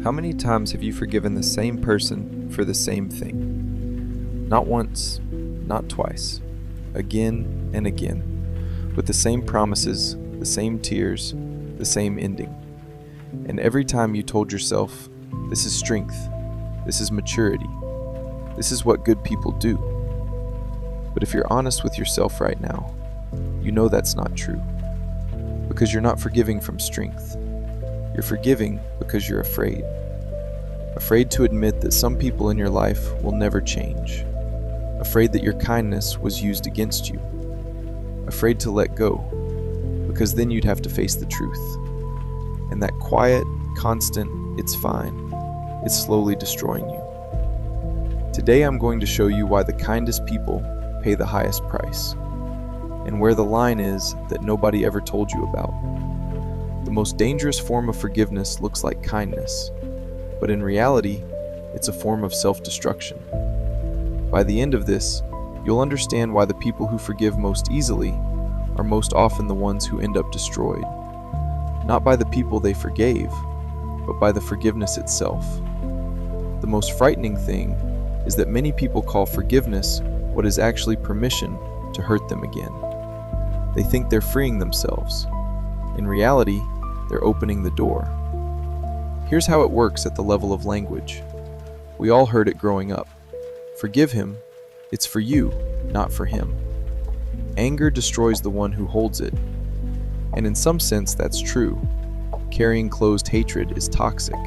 How many times have you forgiven the same person for the same thing? Not once, not twice, again and again, with the same promises, the same tears, the same ending. And every time you told yourself, this is strength, this is maturity, this is what good people do. But if you're honest with yourself right now, you know that's not true. Because you're not forgiving from strength. You're forgiving because you're afraid. Afraid to admit that some people in your life will never change. Afraid that your kindness was used against you. Afraid to let go, because then you'd have to face the truth. And that quiet, constant, it's fine, is slowly destroying you. Today I'm going to show you why the kindest people pay the highest price, and where the line is that nobody ever told you about. The most dangerous form of forgiveness looks like kindness, but in reality, it's a form of self-destruction. By the end of this, you'll understand why the people who forgive most easily are most often the ones who end up destroyed. Not by the people they forgave, but by the forgiveness itself. The most frightening thing is that many people call forgiveness what is actually permission to hurt them again. They think they're freeing themselves. In reality, they're opening the door. Here's how it works at the level of language. We all heard it growing up. Forgive him, it's for you, not for him. Anger destroys the one who holds it. And in some sense, that's true. Carrying closed hatred is toxic.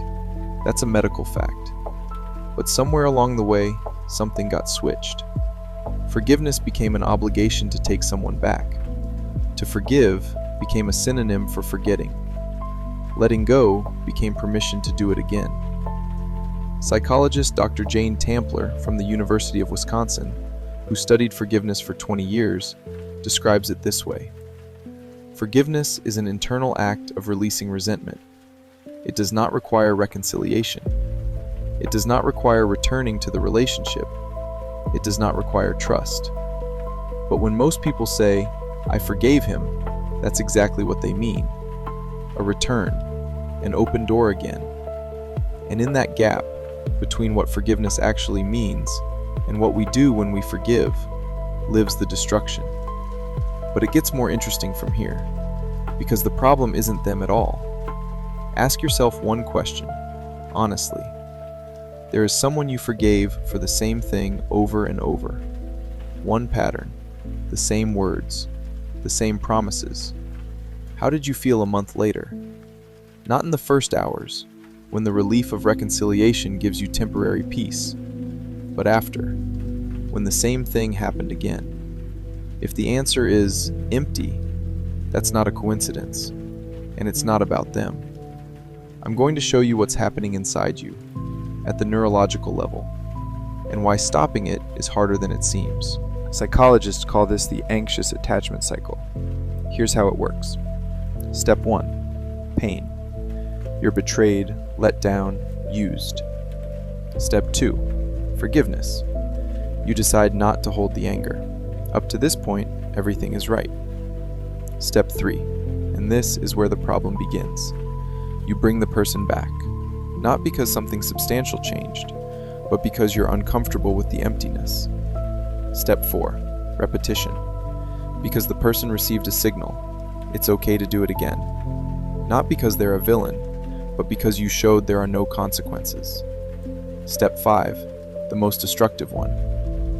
That's a medical fact. But somewhere along the way, something got switched. Forgiveness became an obligation to take someone back. To forgive became a synonym for forgetting. Letting go became permission to do it again. Psychologist Dr. Jane Tampler from the University of Wisconsin, who studied forgiveness for 20 years, describes it this way. Forgiveness is an internal act of releasing resentment. It does not require reconciliation. It does not require returning to the relationship. It does not require trust. But when most people say, I forgave him, that's exactly what they mean. A return, an open door again. And in that gap, between what forgiveness actually means and what we do when we forgive, lives the destruction. But it gets more interesting from here, because the problem isn't them at all. Ask yourself one question, honestly. There is someone you forgave for the same thing over and over. One pattern, the same words, the same promises. How did you feel a month later? Not in the first hours, when the relief of reconciliation gives you temporary peace, but after, when the same thing happened again. If the answer is empty, that's not a coincidence, and it's not about them. I'm going to show you what's happening inside you, at the neurological level, and why stopping it is harder than it seems. Psychologists call this the anxious attachment cycle. Here's how it works. Step 1. Pain. You're betrayed, let down, used. Step 2. Forgiveness. You decide not to hold the anger. Up to this point, everything is right. Step 3. And this is where the problem begins. You bring the person back. Not because something substantial changed, but because you're uncomfortable with the emptiness. Step 4. Repetition. Because the person received a signal. It's okay to do it again. Not because they're a villain, but because you showed there are no consequences. Step 5. The most destructive one.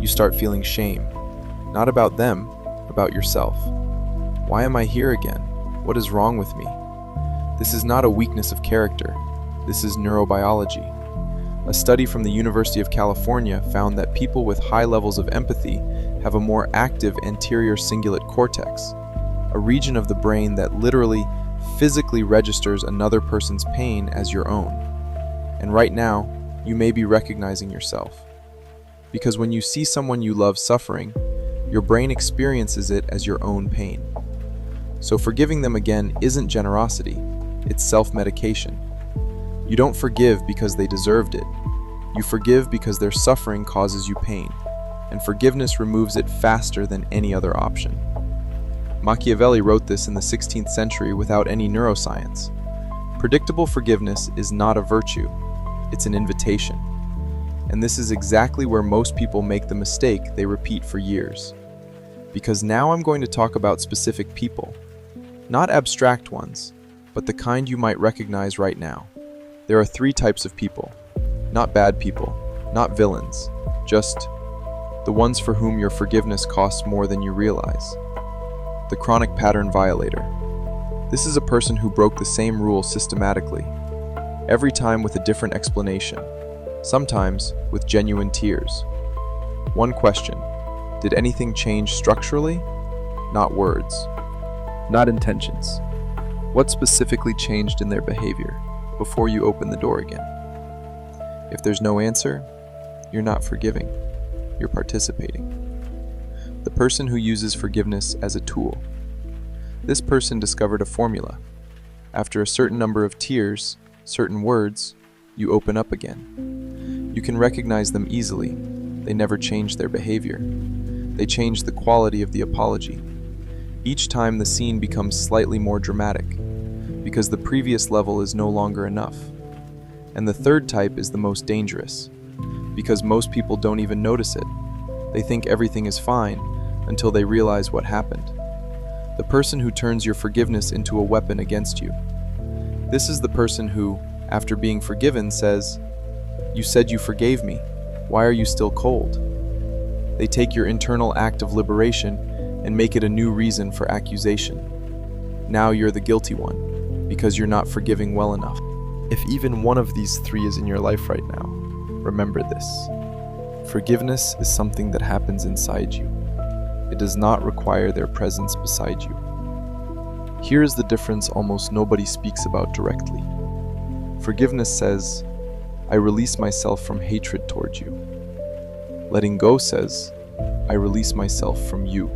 You start feeling shame. Not about them, about yourself. Why am I here again? What is wrong with me? This is not a weakness of character. This is neurobiology. A study from the University of California found that people with high levels of empathy have a more active anterior cingulate cortex, a region of the brain that literally, physically registers another person's pain as your own. And right now, you may be recognizing yourself. Because when you see someone you love suffering, your brain experiences it as your own pain. So forgiving them again isn't generosity, it's self-medication. You don't forgive because they deserved it. You forgive because their suffering causes you pain, and forgiveness removes it faster than any other option. Machiavelli wrote this in the 16th century without any neuroscience. Predictable forgiveness is not a virtue, It's an invitation. And this is exactly where most people make the mistake they repeat for years. Because now I'm going to talk about specific people. Not abstract ones, but the kind you might recognize right now. There are 3 types of people. Not bad people, not villains, just the ones for whom your forgiveness costs more than you realize. The chronic pattern violator. This is a person who broke the same rule systematically, every time with a different explanation, sometimes with genuine tears. One question: did anything change structurally? Not words, not intentions. What specifically changed in their behavior before you open the door again? If there's no answer, you're not forgiving, you're participating. The person who uses forgiveness as a tool. This person discovered a formula. After a certain number of tears, certain words, you open up again. You can recognize them easily. They never change their behavior. They change the quality of the apology. Each time the scene becomes slightly more dramatic, because the previous level is no longer enough. And the third type is the most dangerous, because most people don't even notice it. They think everything is fine until they realize what happened. The person who turns your forgiveness into a weapon against you. This is the person who, after being forgiven, says, "You said you forgave me. Why are you still cold?" They take your internal act of liberation and make it a new reason for accusation. Now you're the guilty one, because you're not forgiving well enough. If even one of these 3 is in your life right now, remember this. Forgiveness is something that happens inside you. It does not require their presence beside you. Here is the difference almost nobody speaks about directly. Forgiveness says, "I release myself from hatred towards you." Letting go says, "I release myself from you."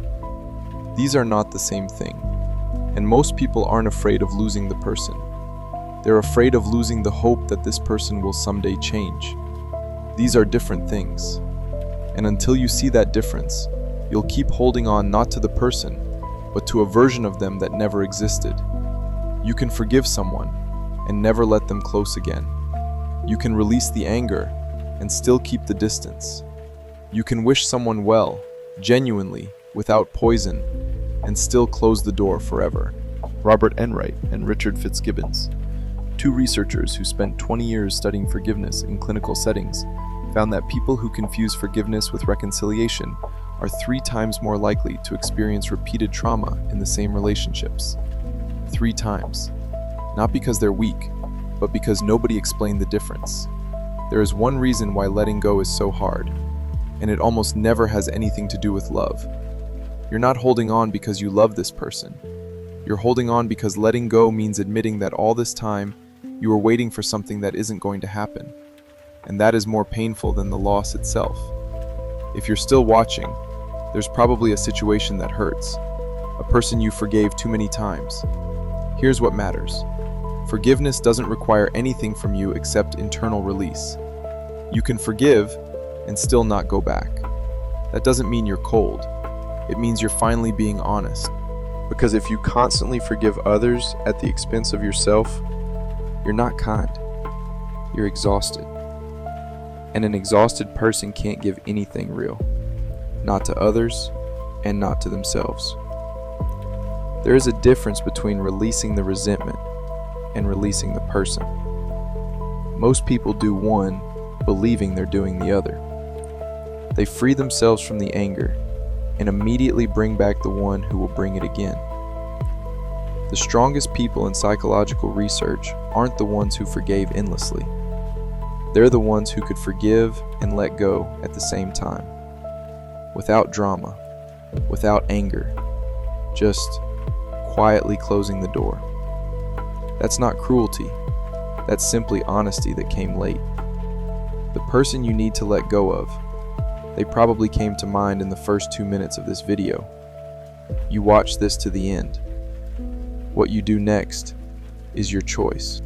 These are not the same thing, and most people aren't afraid of losing the person. They're afraid of losing the hope that this person will someday change. These are different things, and until you see that difference, you'll keep holding on not to the person, but to a version of them that never existed. You can forgive someone and never let them close again. You can release the anger and still keep the distance. You can wish someone well, genuinely, without poison, and still close the door forever. Robert Enright and Richard Fitzgibbons, 2 researchers who spent 20 years studying forgiveness in clinical settings, found that people who confuse forgiveness with reconciliation are 3 times more likely to experience repeated trauma in the same relationships. 3 times. Not because they're weak, but because nobody explained the difference. There is one reason why letting go is so hard, and it almost never has anything to do with love. You're not holding on because you love this person. You're holding on because letting go means admitting that all this time you were waiting for something that isn't going to happen. And that is more painful than the loss itself. If you're still watching, there's probably a situation that hurts, a person you forgave too many times. Here's what matters. Forgiveness doesn't require anything from you except internal release. You can forgive and still not go back. That doesn't mean you're cold. It means you're finally being honest. Because if you constantly forgive others at the expense of yourself, you're not kind. You're exhausted. And an exhausted person can't give anything real. Not to others, and not to themselves. There is a difference between releasing the resentment and releasing the person. Most people do one, believing they're doing the other. They free themselves from the anger and immediately bring back the one who will bring it again. The strongest people in psychological research aren't the ones who forgave endlessly. They're the ones who could forgive and let go at the same time. Without drama, without anger, just quietly closing the door. That's not cruelty. That's simply honesty that came late. The person you need to let go of, they probably came to mind in the first 2 minutes of this video. You watch this to the end. What you do next is your choice.